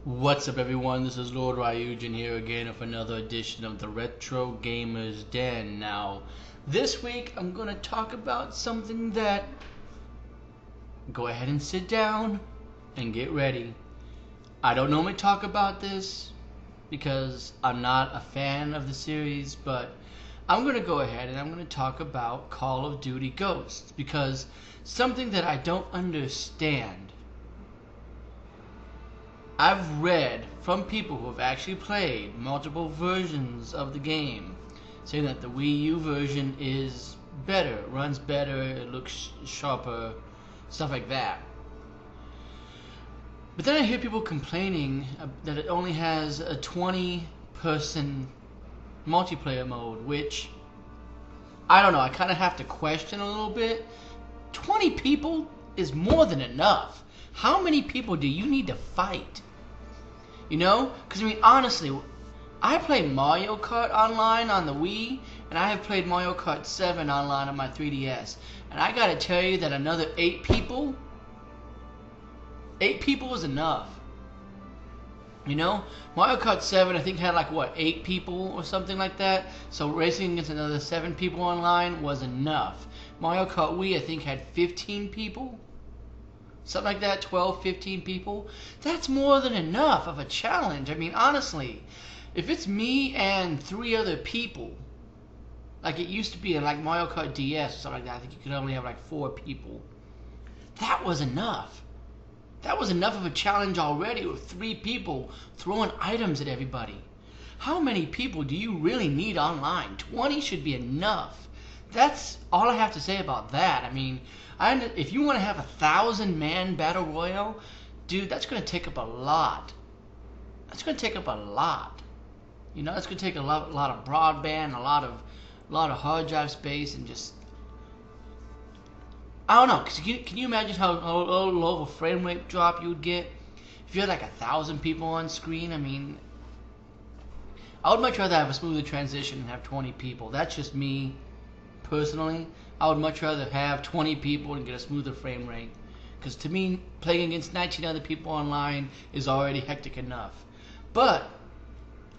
What's up, everyone? This is Lord Ryujin here again with another edition of the Retro Gamers Den. Now, this week I'm going to talk about something that... Go ahead and sit down and get ready. I don't normally talk about this because I'm not a fan of the series, but I'm going to go ahead and I'm going to talk about Call of Duty Ghosts because something that I don't understand. I've read from people who have actually played multiple versions of the game saying that the Wii U version is better, it runs better, it looks sharper, stuff like that. But then I hear people complaining that it only has a 20-person multiplayer mode, which, I don't know, I kind of have to question a little bit. 20 people is more than enough. How many people do you need to fight? You know? Because, I mean, honestly, I play Mario Kart online on the Wii, and I have played Mario Kart 7 online on my 3DS. And I gotta tell you that another 8 people is enough. You know? Mario Kart 7, I think, had like, what, 8 people or something like that? So racing against another 7 people online was enough. Mario Kart Wii, I think, had 15 people. Something like that, 12, 15 people. That's more than enough of a challenge. I mean, honestly, if it's me and 3 other people, like it used to be in like Mario Kart DS or something like that, I think you could only have like 4 people. That was enough. That was enough of a challenge already with 3 people throwing items at everybody. How many people do you really need online? 20 should be enough. That's all I have to say about that. I mean, if you want to have a 1,000-man battle royale, dude, that's going to take up a lot. That's going to take up a lot. You know, that's going to take a lot of broadband, a lot of hard drive space, and just, I don't know. Cause can you imagine how low of a frame rate drop you would get if you had like 1,000 people on screen? I mean, I would much rather have a smoother transition and have 20 people. That's just me. Personally, I would much rather have 20 people and get a smoother frame rate. Because to me, playing against 19 other people online is already hectic enough. But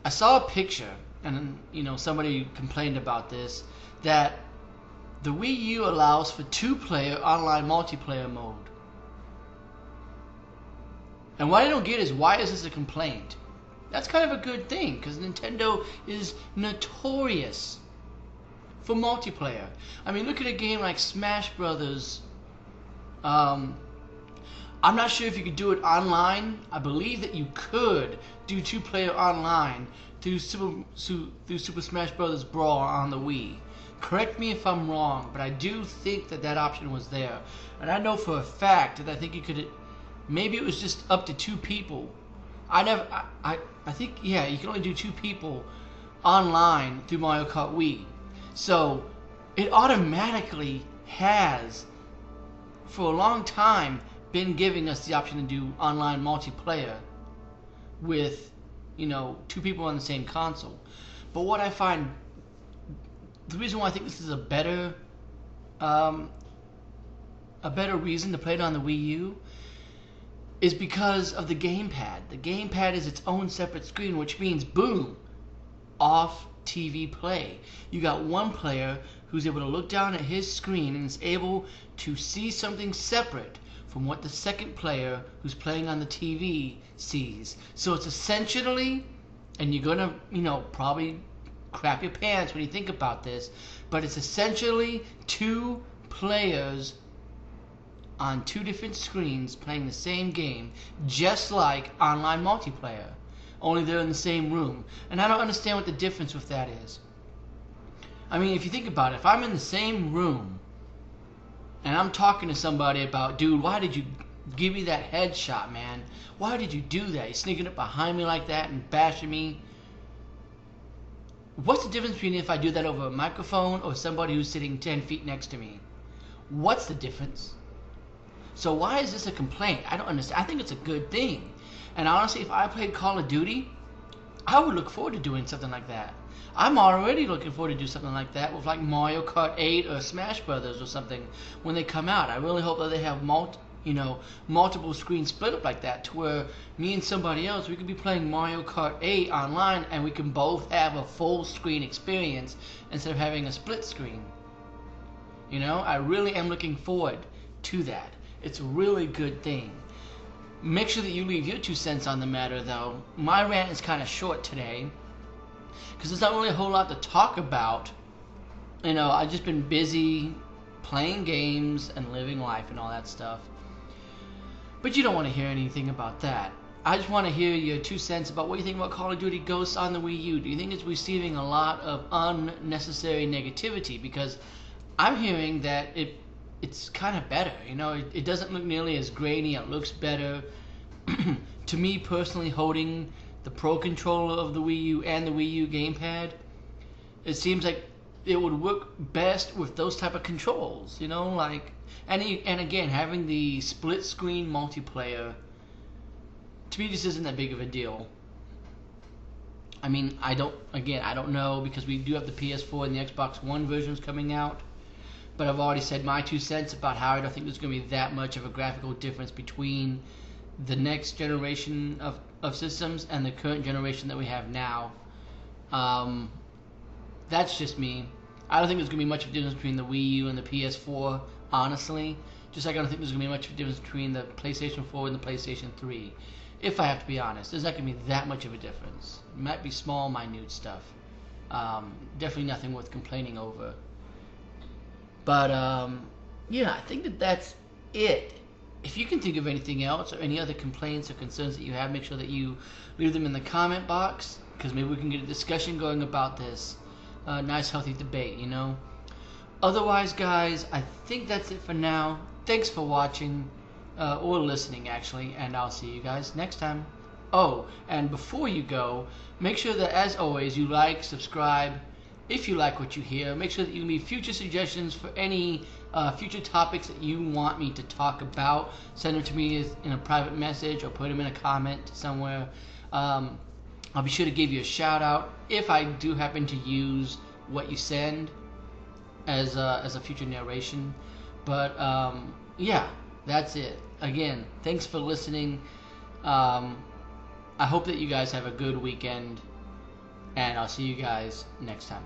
I saw a picture, and you know, somebody complained about this, that the Wii U allows for 2-player online multiplayer mode. And what I don't get is, why is this a complaint? That's kind of a good thing, because Nintendo is notorious for multiplayer. I mean, look at a game like Smash Brothers. I'm not sure if you could do it online. I believe that you could do 2-player online through Super Smash Brothers Brawl on the Wii. Correct me if I'm wrong, but I do think that that option was there. And I know for a fact that I think you could, maybe it was just up to 2 people. I think, yeah, you can only do 2 people online through Mario Kart Wii. So it automatically has, for a long time, been giving us the option to do online multiplayer with, you know, 2 people on the same console. But what I find, the reason why I think this is a better reason to play it on the Wii U is because of the gamepad. The gamepad is its own separate screen, which means, boom, off TV play. You got one player who's able to look down at his screen and is able to see something separate from what the second player who's playing on the TV sees. So it's essentially, and you're gonna, you know, probably crap your pants when you think about this, but it's essentially 2 players on 2 different screens playing the same game, just like online multiplayer. Only they're in the same room. And I don't understand what the difference with that is. I mean, if you think about it, if I'm in the same room and I'm talking to somebody about, dude, why did you give me that headshot, man? Why did you do that? You're sneaking up behind me like that and bashing me. What's the difference between if I do that over a microphone or somebody who's sitting 10 feet next to me? What's the difference? So why is this a complaint? I don't understand. I think it's a good thing. And honestly, if I played Call of Duty, I would look forward to doing something like that. I'm already looking forward to do something like that with like Mario Kart 8 or Smash Brothers or something when they come out. I really hope that they have you know, multiple screens split up like that to where me and somebody else, we could be playing Mario Kart 8 online and we can both have a full screen experience instead of having a split screen. You know, I really am looking forward to that. It's a really good thing. Make sure that you leave your 2 cents on the matter, though. My rant is kind of short today because there's not really a whole lot to talk about. You know, I've just been busy playing games and living life and all that stuff. But you don't want to hear anything about that. I just want to hear your 2 cents about what you think about Call of Duty Ghosts on the Wii U. Do you think it's receiving a lot of unnecessary negativity? Because I'm hearing that it's kind of better. You know, it doesn't look nearly as grainy. It looks better. To me personally, holding the Pro Controller of the Wii U and the Wii U gamepad, it seems like it would work best with those type of controls. You know, like, and again, having the split screen multiplayer, to me, this isn't that big of a deal. I mean, I don't know, because we do have the PS4 and the Xbox One versions coming out. But I've already said my 2 cents about how I don't think there's going to be that much of a graphical difference between the next generation of systems and the current generation that we have now. That's just me. I don't think there's going to be much of a difference between the Wii U and the PS4, honestly. Just like I don't think there's going to be much of a difference between the PlayStation 4 and the PlayStation 3. If I have to be honest, there's not going to be that much of a difference. It might be small, minute stuff. Definitely nothing worth complaining over. But, yeah, I think that's it. If you can think of anything else or any other complaints or concerns that you have, make sure that you leave them in the comment box, because maybe we can get a discussion going about this. Nice, healthy debate, you know? Otherwise, guys, I think that's it for now. Thanks for watching, or listening, actually, and I'll see you guys next time. Oh, and before you go, make sure that, as always, you like, subscribe. If you like what you hear, make sure that you leave future suggestions for any future topics that you want me to talk about. Send them to me in a private message or put them in a comment somewhere. I'll be sure to give you a shout out if I do happen to use what you send as a future narration. But yeah, that's it. Again, thanks for listening. I hope that you guys have a good weekend, and I'll see you guys next time.